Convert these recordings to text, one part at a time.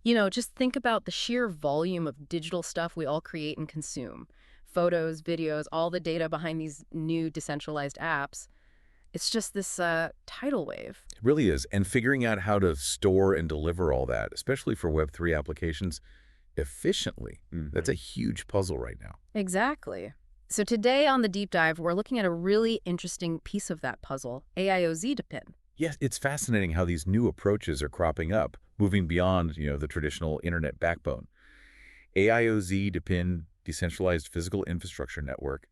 Just think about the sheer volume of digital stuff we all create and consume. Photos, videos, all the data behind these new decentralized apps. It's just this tidal wave. It really is. And figuring out how to store and deliver all that, especially for Web3 applications, efficiently, that's a huge puzzle right now. Exactly. So today on the deep dive, we're looking at a really interesting piece of that puzzle, AIOZ DePIN. Yes, it's fascinating how these new approaches are cropping up, moving beyond, the traditional internet backbone. AIOZ DePIN, Decentralized Physical Infrastructure Network,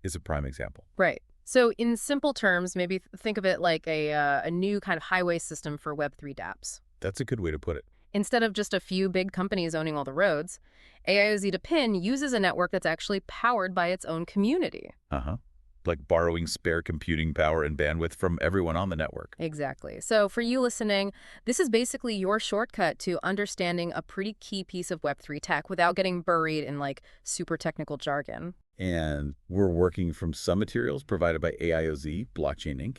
is a prime example. Right. So in simple terms, maybe think of it like a new kind of highway system for Web3 dApps. That's a good way to put it. Instead of just a few big companies owning all the roads, AIOZ DePIN uses a network that's actually powered by its own community. Uh-huh. Like borrowing spare computing power and bandwidth from everyone on the network. Exactly. So for you listening, this is basically your shortcut to understanding a pretty key piece of Web3 tech without getting buried in like super technical jargon. And we're working from some materials provided by AIOZ, Blockchain Inc.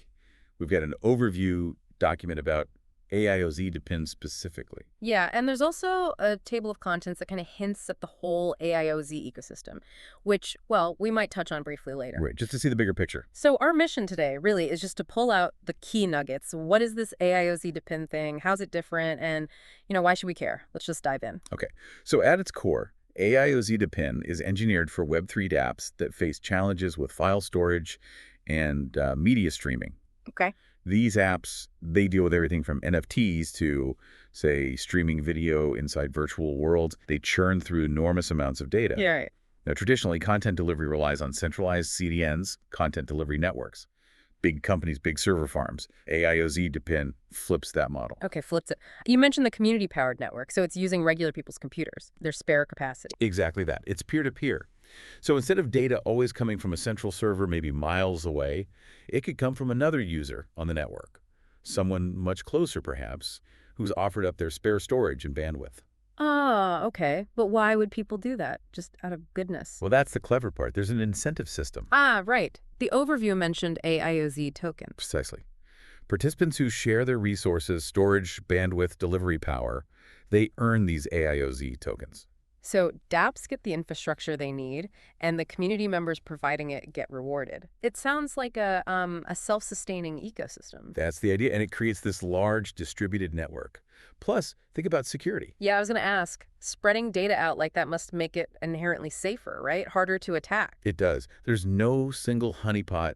We've got an overview document about AIOZ DePIN specifically. Yeah, and there's also a table of contents that kind of hints at the whole AIOZ ecosystem, which, well, we might touch on briefly later. Right, just to see the bigger picture. So our mission today really is just to pull out the key nuggets. What is this AIOZ DePIN thing? How's it different? And, why should we care? Let's just dive in. Okay, so at its core, AIOZ DePIN is engineered for Web3 dApps that face challenges with file storage and media streaming. Okay. These apps, they deal with everything from NFTs to, say, streaming video inside virtual worlds. They churn through enormous amounts of data. Yeah, right. Now, traditionally, content delivery relies on centralized CDNs, content delivery networks. Big companies, big server farms. AIOZ DePIN flips that model. Okay, flips it. You mentioned the community-powered network, so it's using regular people's computers, their spare capacity. Exactly that. It's peer-to-peer. So instead of data always coming from a central server maybe miles away, it could come from another user on the network, someone much closer perhaps, who's offered up their spare storage and bandwidth. Ah, okay. But why would people do that? Just out of goodness. Well, that's the clever part. There's an incentive system. Ah, right. The overview mentioned AIOZ token. Precisely. Participants who share their resources, storage, bandwidth, delivery power, they earn these AIOZ tokens. So dApps get the infrastructure they need, and the community members providing it get rewarded. It sounds like a self-sustaining ecosystem. That's the idea, and it creates this large distributed network. Plus, think about security. Yeah, I was going to ask, spreading data out like that must make it inherently safer, right? Harder to attack. It does. There's no single honeypot,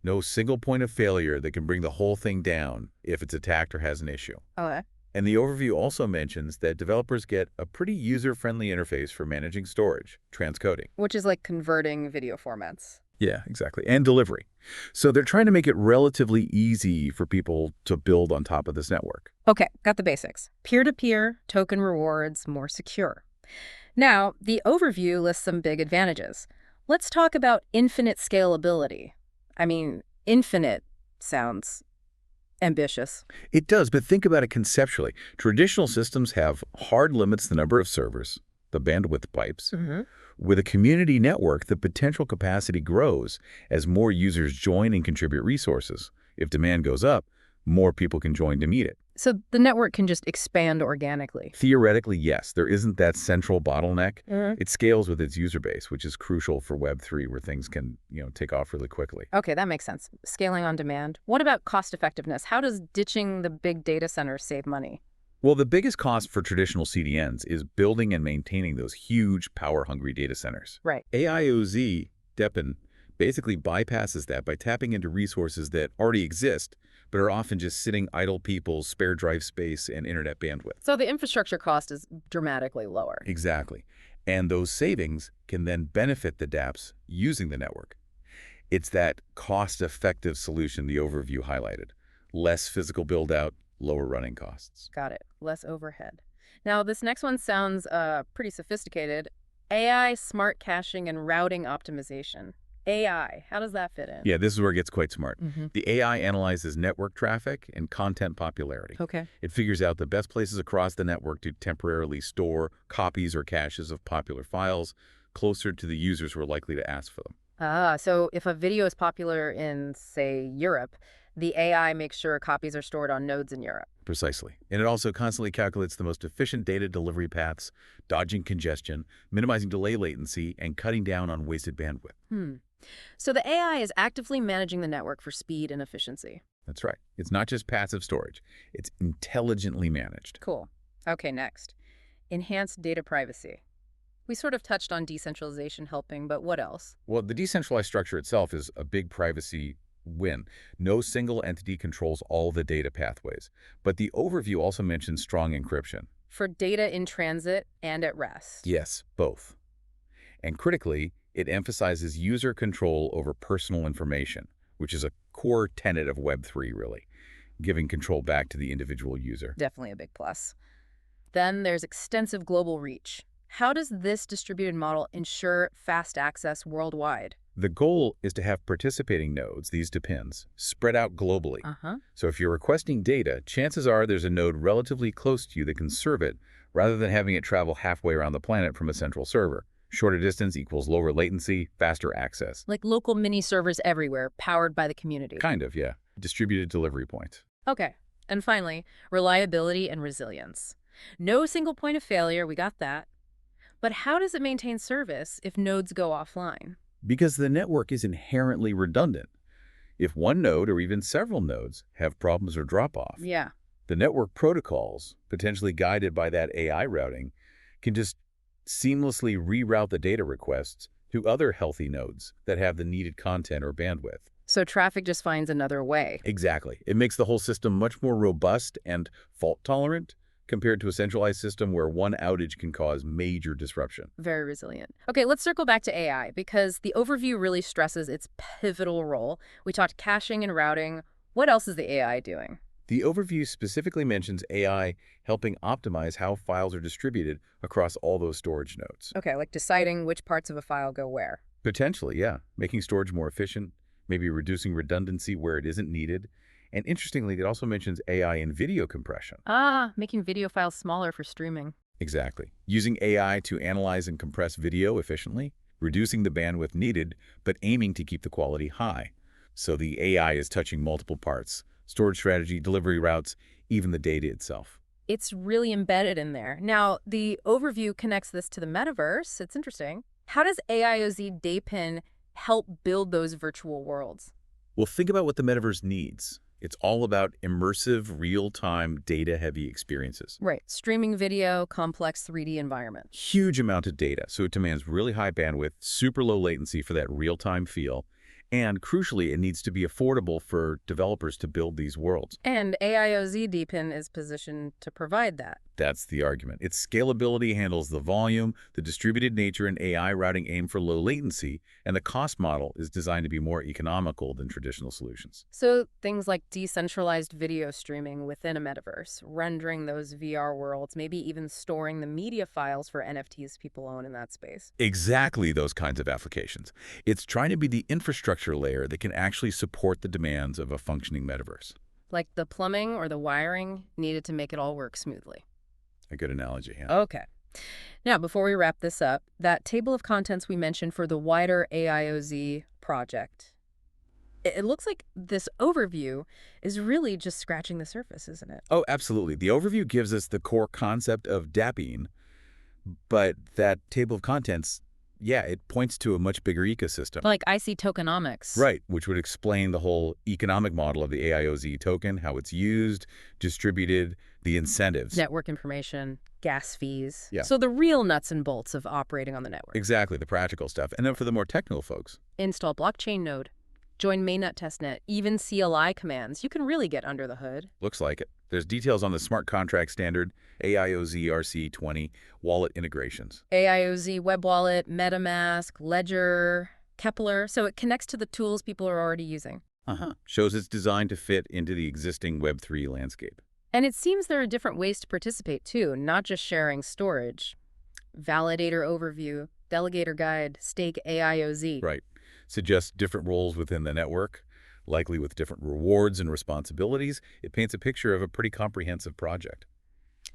no single point of failure that can bring the whole thing down if it's attacked or has an issue. Okay. And the overview also mentions that developers get a pretty user-friendly interface for managing storage, transcoding. Which is like converting video formats. Yeah, exactly. And delivery. So they're trying to make it relatively easy for people to build on top of this network. Okay, got the basics. Peer-to-peer, token rewards, more secure. Now, the overview lists some big advantages. Let's talk about infinite scalability. I mean, infinite sounds ambitious. It does, but think about it conceptually. Traditional systems have hard limits the number of servers, the bandwidth pipes. With a community network, the potential capacity grows as more users join and contribute resources. If demand goes up, more people can join to meet it. So the network can just expand organically. Theoretically, yes, there isn't that central bottleneck. Mhm. It scales with its user base, which is crucial for Web3, where things can, take off really quickly. Okay, that makes sense. Scaling on demand. What about cost effectiveness? How does ditching the big data centers save money? Well, the biggest cost for traditional CDNs is building and maintaining those huge, power-hungry data centers. Right. AIOZ DePIN basically bypasses that by tapping into resources that already exist, but are often just sitting idle people's spare drive space and internet bandwidth. So the infrastructure cost is dramatically lower. Exactly. And those savings can then benefit the dApps using the network. It's that cost-effective solution the overview highlighted. Less physical build-out, lower running costs. Got it. Less overhead. Now, this next one sounds pretty sophisticated. AI, smart caching, and routing optimization. AI, how does that fit in? Yeah, this is where it gets quite smart. Mhm. The AI analyzes network traffic and content popularity. Okay. It figures out the best places across the network to temporarily store copies or caches of popular files closer to the users who are likely to ask for them. Ah, so if a video is popular in, say, Europe, the AI makes sure copies are stored on nodes in Europe. Precisely. And it also constantly calculates the most efficient data delivery paths, dodging congestion, minimizing delay latency, and cutting down on wasted bandwidth. So the AI is actively managing the network for speed and efficiency. That's right. It's not just passive storage. It's intelligently managed. Cool. Okay, next. Enhanced data privacy. We sort of touched on decentralization helping, but what else? Well, the decentralized structure itself is a big privacy win. No single entity controls all the data pathways. But the overview also mentions strong encryption. For data in transit and at rest. Yes, both. And critically, it emphasizes user control over personal information, which is a core tenet of Web3, really, giving control back to the individual user. Definitely a big plus. Then there's extensive global reach. How does this distributed model ensure fast access worldwide? The goal is to have participating nodes, these DePINs, spread out globally. So if you're requesting data, chances are there's a node relatively close to you that can serve it, rather than having it travel halfway around the planet from a central server. Shorter distance equals lower latency, faster access. Like local mini servers everywhere, powered by the community. Kind of, yeah. Distributed delivery points. Okay. And finally, reliability and resilience. No single point of failure, we got that. But how does it maintain service if nodes go offline? Because the network is inherently redundant. If one node or even several nodes have problems or drop-off, the network protocols, potentially guided by that AI routing, can just seamlessly reroute the data requests to other healthy nodes that have the needed content or bandwidth. So traffic just finds another way. Exactly. It makes the whole system much more robust and fault-tolerant compared to a centralized system where one outage can cause major disruption. Very resilient. Okay, let's circle back to AI because the overview really stresses its pivotal role. We talked caching and routing. What else is the AI doing? The overview specifically mentions AI helping optimize how files are distributed across all those storage nodes. Okay, like deciding which parts of a file go where. Potentially, yeah. Making storage more efficient, maybe reducing redundancy where it isn't needed. And interestingly, it also mentions AI in video compression. Making video files smaller for streaming. Exactly. Using AI to analyze and compress video efficiently, reducing the bandwidth needed, but aiming to keep the quality high. So the AI is touching multiple parts: storage strategy, delivery routes, even the data itself. It's really embedded in there. Now, the overview connects this to the metaverse. It's interesting. How does AIOZ DePIN help build those virtual worlds? Well, think about what the metaverse needs. It's all about immersive, real-time, data-heavy experiences. Right. Streaming video, complex 3D environment. Huge amount of data, so it demands really high bandwidth, super low latency for that real-time feel. And crucially, it needs to be affordable for developers to build these worlds. And AIOZ DePIN is positioned to provide that. That's the argument. Its scalability handles the volume, the distributed nature, and AI routing aim for low latency, and the cost model is designed to be more economical than traditional solutions. So things like decentralized video streaming within a metaverse, rendering those VR worlds, maybe even storing the media files for NFTs people own in that space. Exactly those kinds of applications. It's trying to be the infrastructure layer that can actually support the demands of a functioning metaverse. Like the plumbing or the wiring needed to make it all work smoothly. A good analogy, yeah. Okay. Now, before we wrap this up, that table of contents we mentioned for the wider AIOZ project, it looks like this overview is really just scratching the surface, isn't it? Oh, absolutely. The overview gives us the core concept of DePIN, but that table of contents, yeah, it points to a much bigger ecosystem. Like IC tokenomics. Right, which would explain the whole economic model of the AIOZ token, how it's used, distributed, the incentives. Network information, gas fees. Yeah. So the real nuts and bolts of operating on the network. Exactly, the practical stuff. And then for the more technical folks. Install blockchain node, join mainnet testnet, even CLI commands. You can really get under the hood. Looks like it. There's details on the smart contract standard, AIOZ RC20, wallet integrations. AIOZ web wallet, MetaMask, Ledger, Kepler. So it connects to the tools people are already using. Shows it's designed to fit into the existing Web3 landscape. And it seems there are different ways to participate too, not just sharing storage. Validator overview, delegator guide, stake AIOZ. Right. Suggests different roles within the network, likely with different rewards and responsibilities. It paints a picture of a pretty comprehensive project.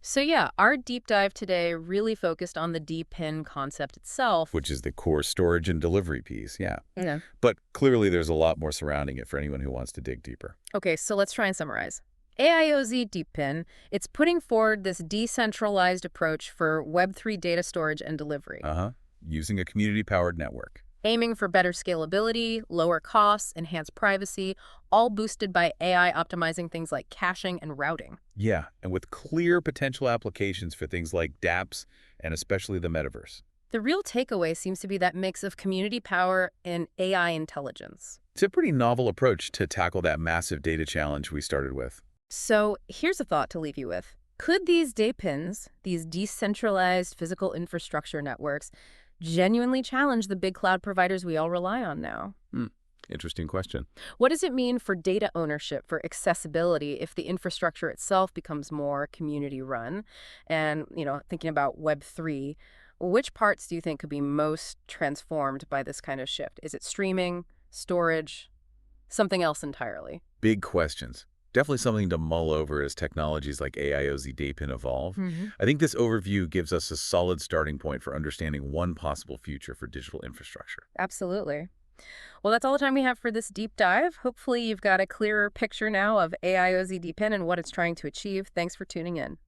So yeah, our deep dive today really focused on the DePIN concept itself. Which is the core storage and delivery piece, yeah. Yeah. But clearly there's a lot more surrounding it for anyone who wants to dig deeper. Okay, so let's try and summarize. AIOZ DePIN, it's putting forward this decentralized approach for Web3 data storage and delivery, Uh-huh. Using a community-powered network. aiming for better scalability, lower costs, enhanced privacy, all boosted by AI optimizing things like caching and routing. Yeah, and with clear potential applications for things like dApps and especially the metaverse. The real takeaway seems to be that mix of community power and AI intelligence. It's a pretty novel approach to tackle that massive data challenge we started with. So here's a thought to leave you with. Could these DAPINs, these decentralized physical infrastructure networks, genuinely challenge the big cloud providers we all rely on now? Interesting question. What does it mean for data ownership, for accessibility, if the infrastructure itself becomes more community-run? And, thinking about Web3, which parts do you think could be most transformed by this kind of shift? Is it streaming, storage, something else entirely? Big questions. Definitely something to mull over as technologies like AIOZ DePIN evolve. I think this overview gives us a solid starting point for understanding one possible future for digital infrastructure. Absolutely. Well, that's all the time we have for this deep dive. Hopefully you've got a clearer picture now of AIOZ DePIN and what it's trying to achieve. Thanks for tuning in.